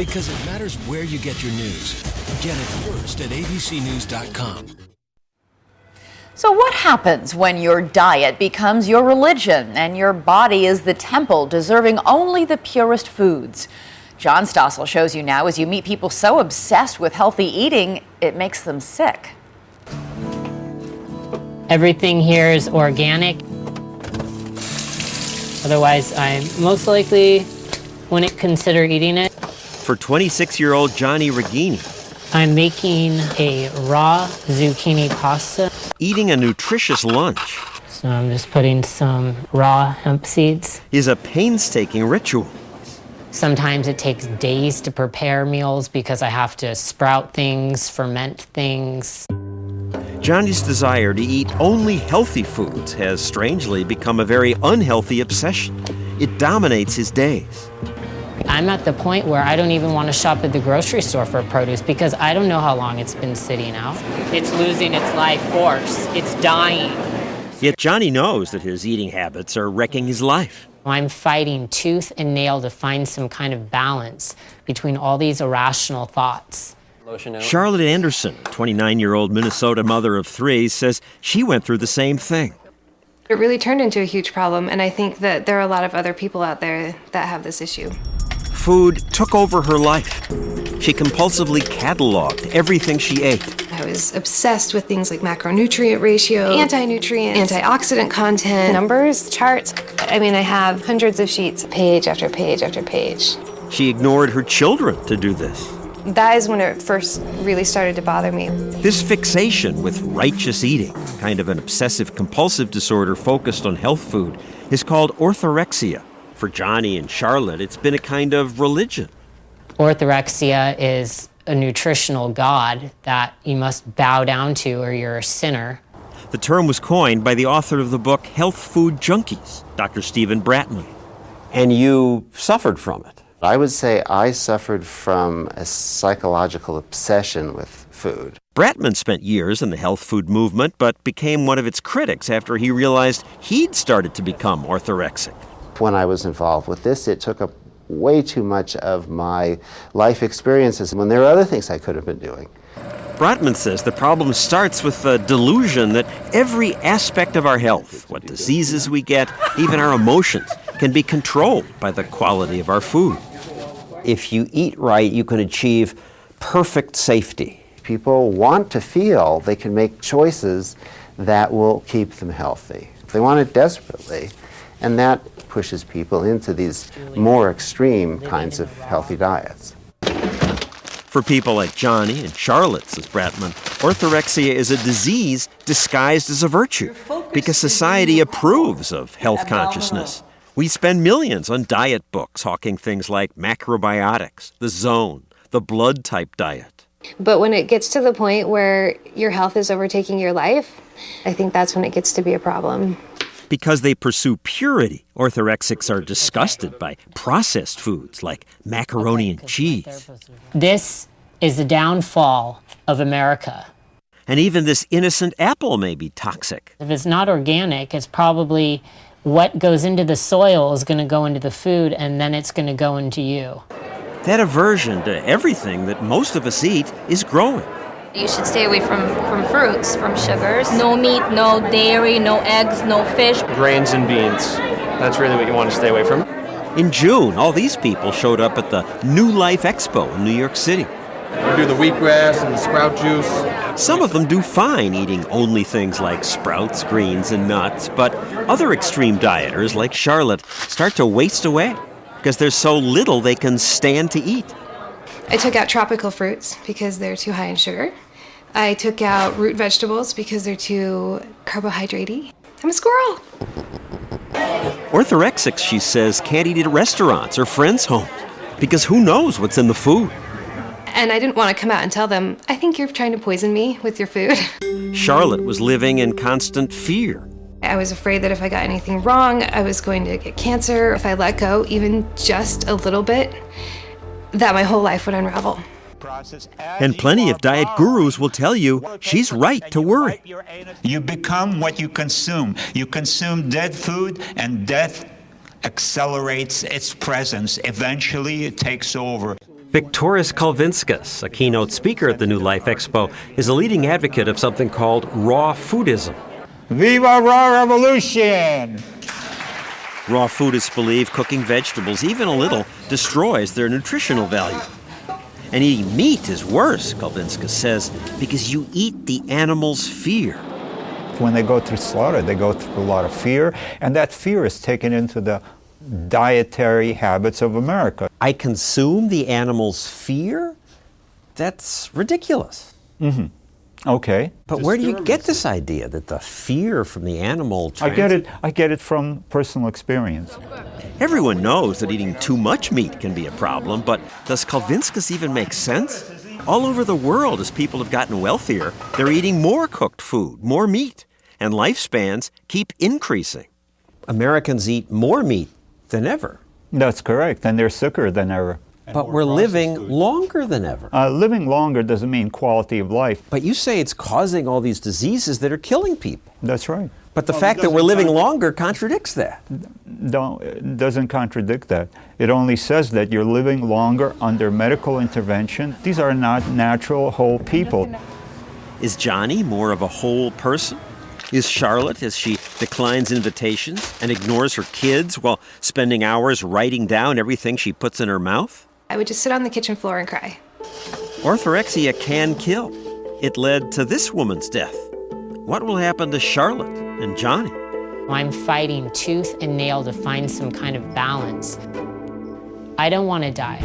Because it matters where you get your news. Get it first at abcnews.com. So what happens when your diet becomes your religion and your body is the temple deserving only the purest foods? John Stossel shows you now as you meet people so obsessed with healthy eating, it makes them sick. Everything here is organic. Otherwise, I most likely wouldn't consider eating it. For 26-year-old Johnny Regini, I'm making a raw zucchini pasta. Eating a nutritious lunch So I'm just putting some raw hemp seeds. is a painstaking ritual. Sometimes it takes days to prepare meals because I have to sprout things, ferment things. Johnny's desire to eat only healthy foods has strangely become a very unhealthy obsession. It dominates his days. I'm at the point where I don't even want to shop at the grocery store for produce because I don't know how long it's been sitting out. It's losing its life force. It's dying. Yet Johnny knows that his eating habits are wrecking his life. I'm fighting tooth and nail to find some kind of balance between all these irrational thoughts. Charlotte Anderson, a 29-year-old Minnesota mother of three, says she went through the same thing. It really turned into a huge problem, and I think that there are a lot of other people out there that have this issue. Food took over her life. She compulsively cataloged everything she ate. I was obsessed with things like macronutrient ratio, anti-nutrients, antioxidant content, numbers, charts. I mean, I have hundreds of sheets, page after page after page. She ignored her children to do this. That is when it first really started to bother me. This fixation with righteous eating, kind of an obsessive-compulsive disorder focused on health food, is called orthorexia. For Johnny and Charlotte, it's been a kind of religion. Orthorexia is a nutritional god that you must bow down to or you're a sinner. The term was coined by the author of the book Health Food Junkies, Dr. Stephen Bratman. And you suffered from it. I would say I suffered from a psychological obsession with food. Bratman spent years in the health food movement, but became one of its critics after he realized he'd started to become orthorexic. When I was involved with this, it took up way too much of my life experiences when there are other things I could have been doing. Bratman says the problem starts with the delusion that every aspect of our health, what diseases we get, even our emotions, can be controlled by the quality of our food. If you eat right, you can achieve perfect safety. People want to feel they can make choices that will keep them healthy. They want it desperately, and that pushes people into these more extreme kinds of healthy diets. For people like Johnny and Charlotte, says Bratman, orthorexia is a disease disguised as a virtue because society approves of health consciousness. We spend millions on diet books hawking things like macrobiotics, the zone, the blood type diet. But when it gets to the point where your health is overtaking your life, I think that's when it gets to be a problem. Because they pursue purity, orthorexics are disgusted by processed foods like macaroni and cheese. This is the downfall of America. And even this innocent apple may be toxic. If it's not organic, it's probably what goes into the soil is going to go into the food, and then it's going to go into you. That aversion to everything that most of us eat is growing. You should stay away from fruits, from sugars. No meat, no dairy, no eggs, no fish. Grains and beans. That's really what you want to stay away from. In June, all these people showed up at the New Life Expo in New York City. We do the wheatgrass and the sprout juice. Some of them do fine eating only things like sprouts, greens, and nuts, but other extreme dieters like Charlotte start to waste away because there's so little they can stand to eat. I took out tropical fruits because they're too high in sugar. I took out root vegetables because they're too carbohydrate-y. I'm a squirrel. Orthorexics, she says, can't eat at restaurants or friends' homes because who knows what's in the food. And I didn't want to come out and tell them, I think you're trying to poison me with your food. Charlotte was living in constant fear. I was afraid that if I got anything wrong, I was going to get cancer. If I let go even just a little bit, that my whole life would unravel. And plenty of diet gurus will tell you she's right to worry. You become what you consume. You consume dead food, and death accelerates its presence. Eventually, it takes over. Viktoras Kulvinskas, a keynote speaker at the New Life Expo, is a leading advocate of something called raw foodism. Viva Raw Revolution! Raw foodists believe cooking vegetables, even a little, destroys their nutritional value. And eating meat is worse, Kulvinskas says, because you eat the animal's fear. When they go through slaughter, they go through a lot of fear, and that fear is taken into the dietary habits of America. I consume the animal's fear? That's ridiculous. Okay. But where do you get this idea that the fear from the animal I get it from personal experience. Everyone knows that eating too much meat can be a problem, but does Kulvinskas even make sense? All over the world, as people have gotten wealthier, they're eating more cooked food, more meat, and lifespans keep increasing. Americans eat more meat than ever. That's correct, and they're sicker than ever. But we're living longer than ever. Living longer doesn't mean quality of life. But you say it's causing all these diseases that are killing people. That's right. But the fact that we're living longer contradicts that. It doesn't contradict that. It only says that you're living longer under medical intervention. These are not natural, whole people. Is Johnny more of a whole person? Is Charlotte, as she declines invitations and ignores her kids while spending hours writing down everything she puts in her mouth? I would just sit on the kitchen floor and cry. Orthorexia can kill. It led to this woman's death. What will happen to Charlotte and Johnny? I'm fighting tooth and nail to find some kind of balance. I don't want to die.